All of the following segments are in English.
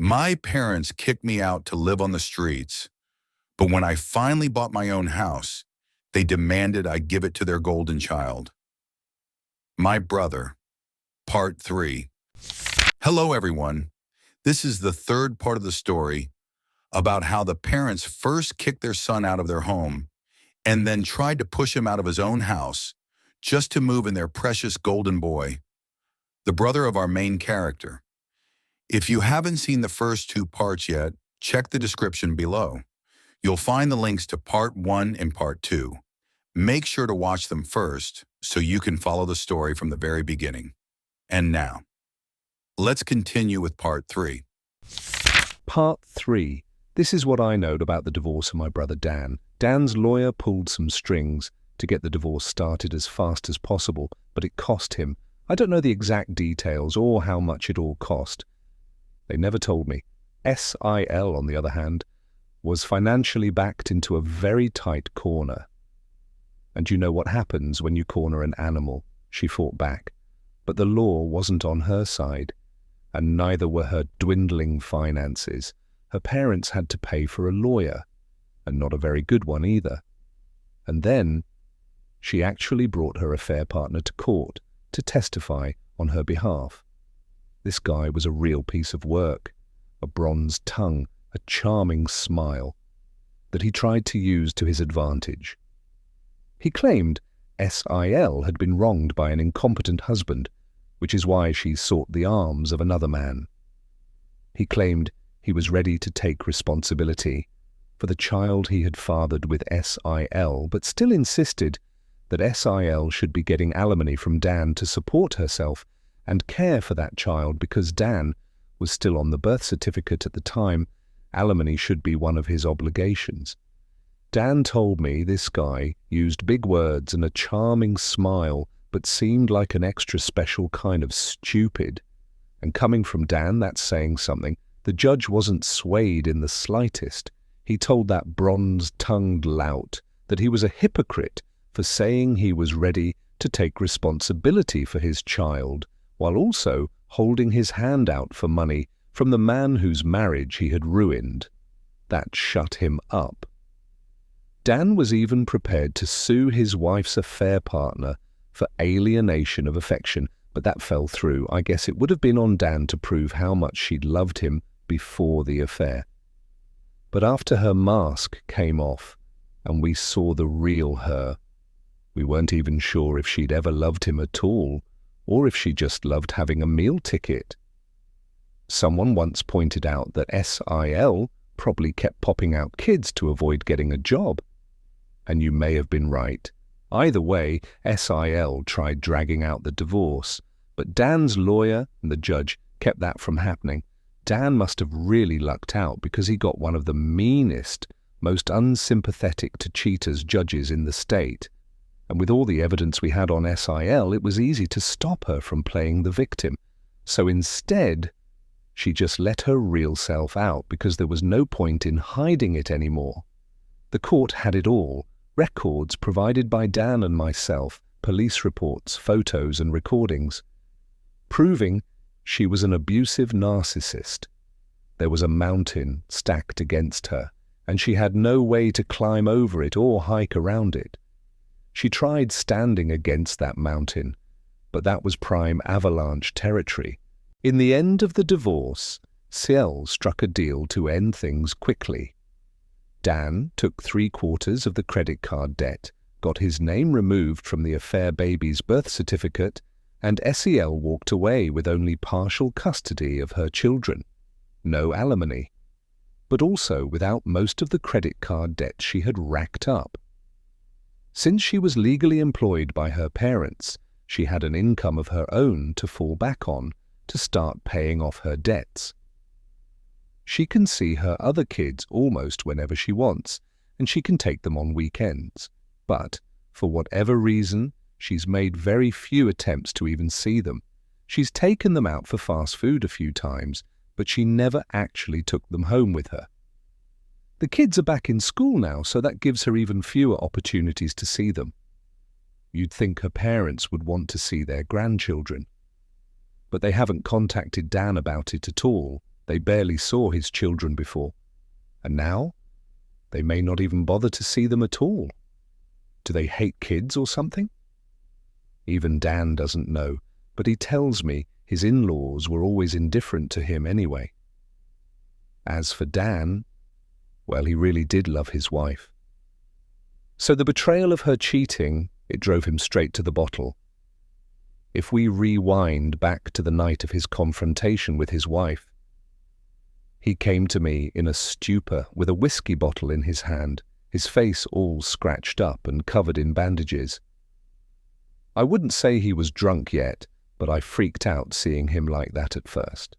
My parents kicked me out to live on the streets, but when I finally bought my own house, they demanded I give it to their golden child. My brother, Part 3. Hello, everyone. This is the third part of the story about how the parents first kicked their son out of their home and then tried to push him out of his own house just to move in their precious golden boy, the brother of our main character. If you haven't seen the first two parts yet, check the description below. You'll find the links to Part 1 and Part 2. Make sure to watch them first so you can follow the story from the very beginning. And now, let's continue with Part 3. Part 3. This is what I know about the divorce of my brother Dan. Dan's lawyer pulled some strings to get the divorce started as fast as possible, but it cost him. I don't know the exact details or how much it all cost. They never told me. SIL, on the other hand, was financially backed into a very tight corner. And you know what happens when you corner an animal. She fought back. But the law wasn't on her side, and neither were her dwindling finances. Her parents had to pay for a lawyer, and not a very good one either. And then she actually brought her affair partner to court to testify on her behalf. This guy was a real piece of work, a bronze tongue, a charming smile that he tried to use to his advantage. He claimed SIL had been wronged by an incompetent husband, which is why she sought the arms of another man. He claimed he was ready to take responsibility for the child he had fathered with SIL, but still insisted that SIL should be getting alimony from Dan to support herself and care for that child because Dan was still on the birth certificate at the time. Alimony should be one of his obligations. Dan told me this guy used big words and a charming smile, but seemed like an extra special kind of stupid. And coming from Dan, that's saying something. The judge wasn't swayed in the slightest. He told that bronze-tongued lout that he was a hypocrite for saying he was ready to take responsibility for his child, while also holding his hand out for money from the man whose marriage he had ruined. That shut him up. Dan was even prepared to sue his wife's affair partner for alienation of affection, but that fell through. I guess it would have been on Dan to prove how much she'd loved him before the affair. But after her mask came off and we saw the real her, we weren't even sure if she'd ever loved him at all, or if she just loved having a meal ticket. Someone once pointed out that SIL probably kept popping out kids to avoid getting a job. And you may have been right. Either way, SIL tried dragging out the divorce, but Dan's lawyer and the judge kept that from happening. Dan must have really lucked out because he got one of the meanest, most unsympathetic to cheaters judges in the state. And with all the evidence we had on SIL, it was easy to stop her from playing the victim. So instead, she just let her real self out because there was no point in hiding it anymore. The court had it all. Records provided by Dan and myself, police reports, photos and recordings, proving she was an abusive narcissist. There was a mountain stacked against her, and she had no way to climb over it or hike around it. She tried standing against that mountain, but that was prime avalanche territory. In the end of the divorce, Ciel struck a deal to end things quickly. Dan took 3/4 of the credit card debt, got his name removed from the affair baby's birth certificate, and SEL walked away with only partial custody of her children. No alimony, but also without most of the credit card debt she had racked up. Since she was legally employed by her parents, she had an income of her own to fall back on to start paying off her debts. She can see her other kids almost whenever she wants, and she can take them on weekends. But, for whatever reason, she's made very few attempts to even see them. She's taken them out for fast food a few times, but she never actually took them home with her. The kids are back in school now, so that gives her even fewer opportunities to see them. You'd think her parents would want to see their grandchildren. But they haven't contacted Dan about it at all, They barely saw his children before, and now they may not even bother to see them at all. Do they hate kids or something? Even Dan doesn't know, but he tells me his in-laws were always indifferent to him anyway. As for Dan, well, he really did love his wife. So the betrayal of her cheating, it drove him straight to the bottle. If we rewind back to the night of his confrontation with his wife, he came to me in a stupor with a whiskey bottle in his hand, his face all scratched up and covered in bandages. I wouldn't say he was drunk yet, but I freaked out seeing him like that at first.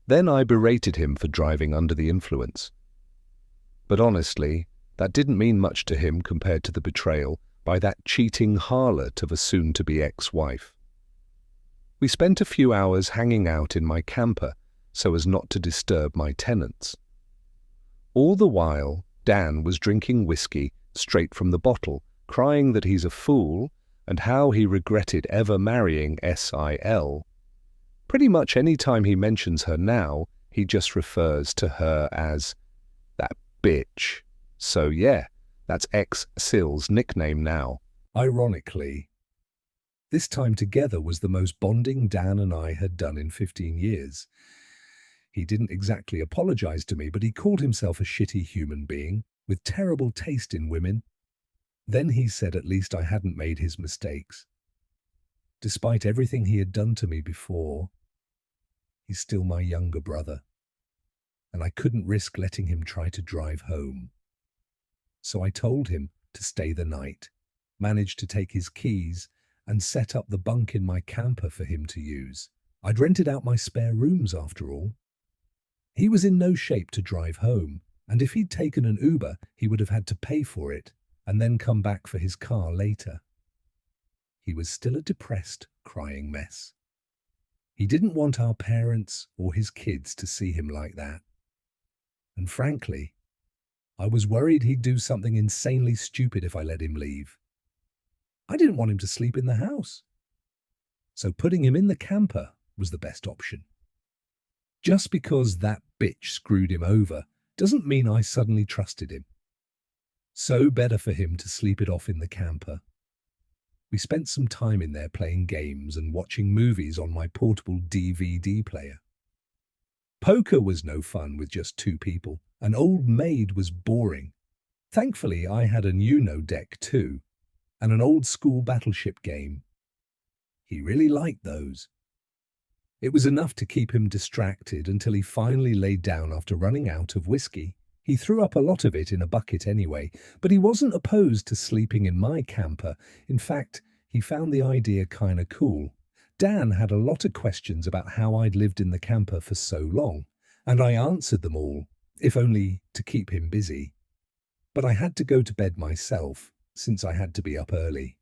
Then I berated him for driving under the influence. But honestly, that didn't mean much to him compared to the betrayal by that cheating harlot of a soon-to-be ex-wife. We spent a few hours hanging out in my camper so as not to disturb my tenants. All the while, Dan was drinking whiskey straight from the bottle, crying that he's a fool and how he regretted ever marrying Sil. Pretty much any time he mentions her now, he just refers to her as that bitch. So yeah, that's ex-Sil's nickname now. Ironically, this time together was the most bonding Dan and I had done in 15 years. He didn't exactly apologize to me, but he called himself a shitty human being with terrible taste in women. Then he said at least I hadn't made his mistakes. Despite everything he had done to me before, he's still my younger brother, and I couldn't risk letting him try to drive home. So I told him to stay the night, managed to take his keys, and set up the bunk in my camper for him to use. I'd rented out my spare rooms after all. He was in no shape to drive home, and if he'd taken an Uber, he would have had to pay for it and then come back for his car later. He was still a depressed, crying mess. He didn't want our parents or his kids to see him like that. And frankly, I was worried he'd do something insanely stupid if I let him leave. I didn't want him to sleep in the house. So putting him in the camper was the best option. Just because that bitch screwed him over doesn't mean I suddenly trusted him. So better for him to sleep it off in the camper. We spent some time in there playing games and watching movies on my portable DVD player. Poker was no fun with just two people. An old maid was boring. Thankfully, I had an Uno deck too, and an old school battleship game. He really liked those. It was enough to keep him distracted until he finally laid down after running out of whiskey. He threw up a lot of it in a bucket anyway, but he wasn't opposed to sleeping in my camper. In fact, he found the idea kinda cool. Dan had a lot of questions about how I'd lived in the camper for so long, and I answered them all, if only to keep him busy. But I had to go to bed myself, since I had to be up early.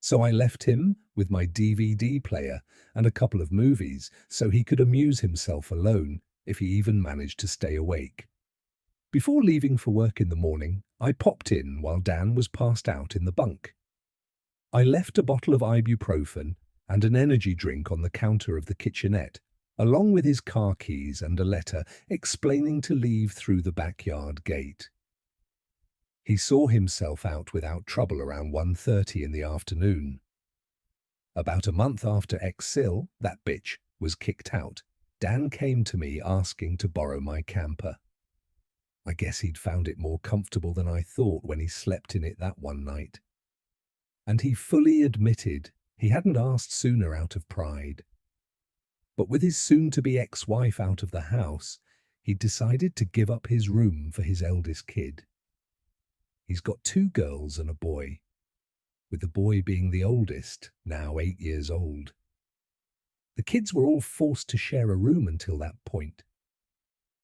So I left him with my DVD player and a couple of movies so he could amuse himself alone if he even managed to stay awake. Before leaving for work in the morning, I popped in while Dan was passed out in the bunk. I left a bottle of ibuprofen and an energy drink on the counter of the kitchenette, along with his car keys and a letter explaining to leave through the backyard gate. He saw himself out without trouble around 1:30 in the afternoon. About a month after Sil, that bitch, was kicked out, Dan came to me asking to borrow my camper. I guess he'd found it more comfortable than I thought when he slept in it that one night. And he fully admitted he hadn't asked sooner out of pride. But with his soon-to-be ex-wife out of the house, he'd decided to give up his room for his eldest kid. He's got 2 girls and a boy, with the boy being the oldest, now 8 years old. The kids were all forced to share a room until that point.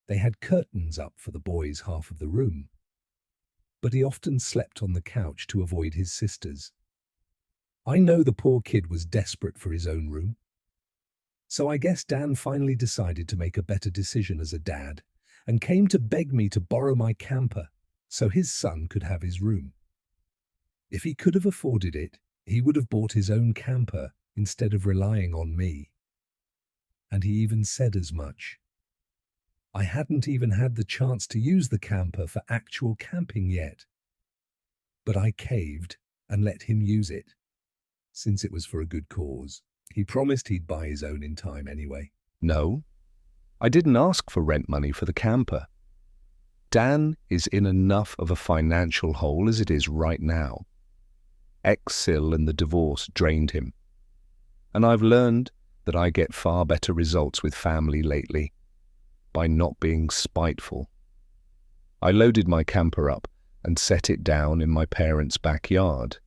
They had curtains up for the boys' half of the room, but he often slept on the couch to avoid his sisters. I know the poor kid was desperate for his own room. So I guess Dan finally decided to make a better decision as a dad and came to beg me to borrow my camper so his son could have his room. If he could have afforded it, he would have bought his own camper instead of relying on me. And he even said as much. I hadn't even had the chance to use the camper for actual camping yet. But I caved and let him use it, since it was for a good cause. He promised he'd buy his own in time anyway. No, I didn't ask for rent money for the camper. Dan is in enough of a financial hole as it is right now. Ex-Sil and the divorce drained him. And I've learned that I get far better results with family lately by not being spiteful. I loaded my camper up and set it down in my parents' backyard.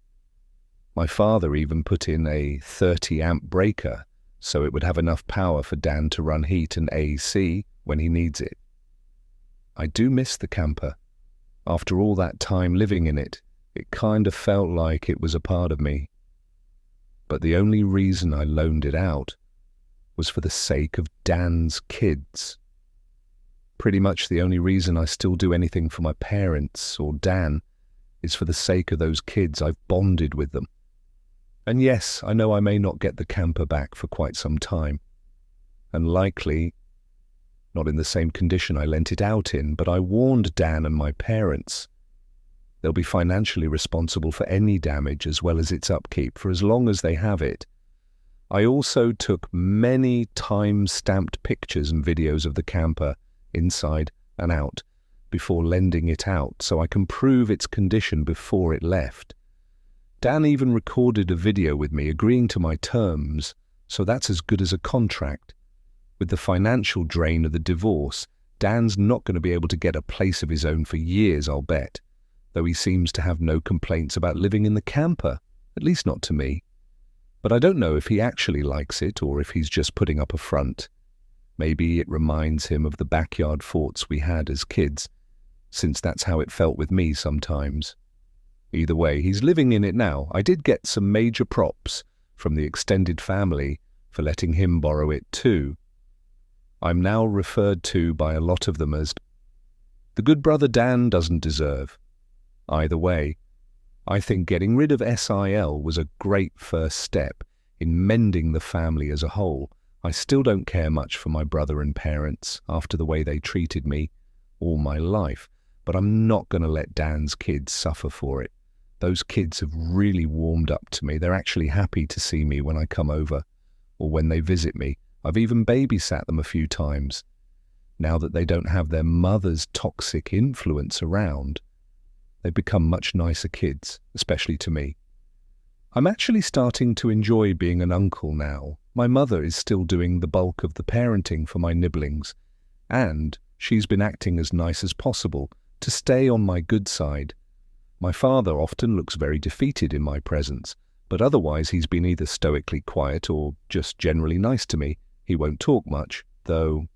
My father even put in a 30-amp breaker so it would have enough power for Dan to run heat and AC when he needs it. I do miss the camper. After all that time living in it, it kind of felt like it was a part of me. But the only reason I loaned it out was for the sake of Dan's kids. Pretty much the only reason I still do anything for my parents or Dan is for the sake of those kids. I've bonded with them. And yes, I know I may not get the camper back for quite some time, and likely not in the same condition I lent it out in, but I warned Dan and my parents. They'll be financially responsible for any damage as well as its upkeep for as long as they have it. I also took many time-stamped pictures and videos of the camper, inside and out, before lending it out so I can prove its condition before it left. Dan even recorded a video with me agreeing to my terms, so that's as good as a contract. With the financial drain of the divorce, Dan's not going to be able to get a place of his own for years, I'll bet, though he seems to have no complaints about living in the camper, at least not to me. But I don't know if he actually likes it or if he's just putting up a front. Maybe it reminds him of the backyard forts we had as kids, since that's how it felt with me sometimes. Either way, he's living in it now. I did get some major props from the extended family for letting him borrow it too. I'm now referred to by a lot of them as the good brother Dan doesn't deserve. Either way, I think getting rid of SIL was a great first step in mending the family as a whole. I still don't care much for my brother and parents after the way they treated me all my life, but I'm not going to let Dan's kids suffer for it. Those kids have really warmed up to me. They're actually happy to see me when I come over or when they visit me. I've even babysat them a few times. Now that they don't have their mother's toxic influence around, they've become much nicer kids, especially to me. I'm actually starting to enjoy being an uncle now. My mother is still doing the bulk of the parenting for my nibblings, and she's been acting as nice as possible to stay on my good side. My father often looks very defeated in my presence, but otherwise he's been either stoically quiet or just generally nice to me. He won't talk much, though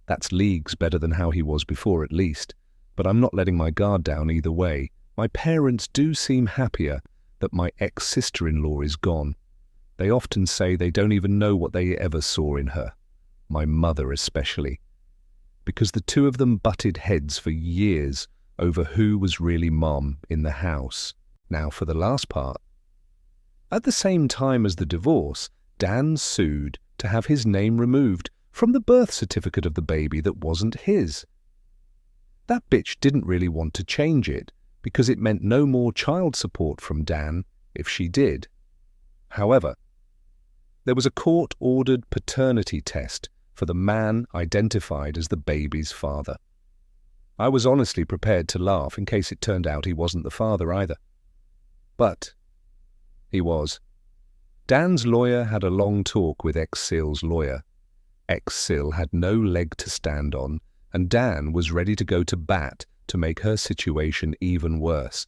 that's leagues better than how he was before at least. But I'm not letting my guard down either way. My parents do seem happier that my ex-sister-in-law is gone. They often say they don't even know what they ever saw in her, my mother especially, because the two of them butted heads for years over who was really mom in the house. Now for the last part. At the same time as the divorce, Dan sued to have his name removed from the birth certificate of the baby that wasn't his. That bitch didn't really want to change it because it meant no more child support from Dan if she did. However, there was a court-ordered paternity test for the man identified as the baby's father. I was honestly prepared to laugh in case it turned out he wasn't the father either. But he was. Dan's lawyer had a long talk with ex-Sil's lawyer. Ex-Sil had no leg to stand on, and Dan was ready to go to bat to make her situation even worse.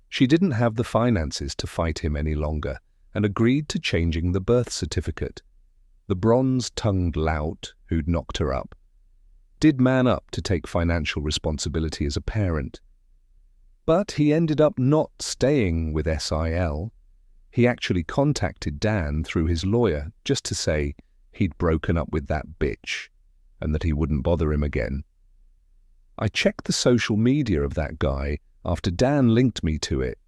She didn't have the finances to fight him any longer and agreed to changing the birth certificate. The bronze-tongued lout who'd knocked her up did man up to take financial responsibility as a parent. But he ended up not staying with SIL. He actually contacted Dan through his lawyer just to say he'd broken up with that bitch and that he wouldn't bother him again. I checked the social media of that guy after Dan linked me to it,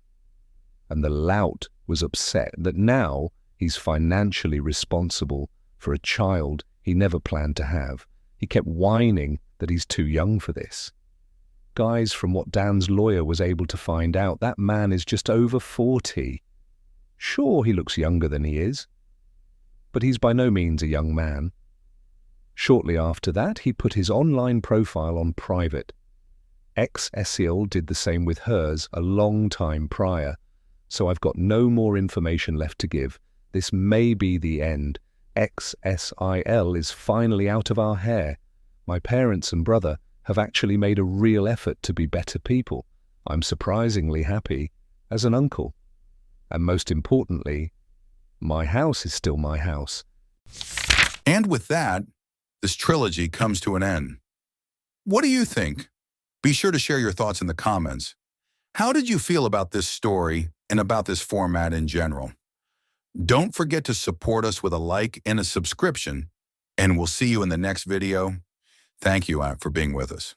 and the lout was upset that now he's financially responsible for a child he never planned to have, He kept whining that he's too young for this. Guys, from what Dan's lawyer was able to find out, that man is just over 40. Sure, he looks younger than he is, but he's by no means a young man. Shortly after that, he put his online profile on private. Ex-Essil did the same with hers a long time prior, so I've got no more information left to give. This may be the end. Ex-Sil is finally out of our hair. My parents and brother have actually made a real effort to be better people. I'm surprisingly happy as an uncle. And most importantly, my house is still my house. And with that, this trilogy comes to an end. What do you think? Be sure to share your thoughts in the comments. How did you feel about this story and about this format in general? Don't forget to support us with a like and a subscription, and we'll see you in the next video. Thank you for being with us.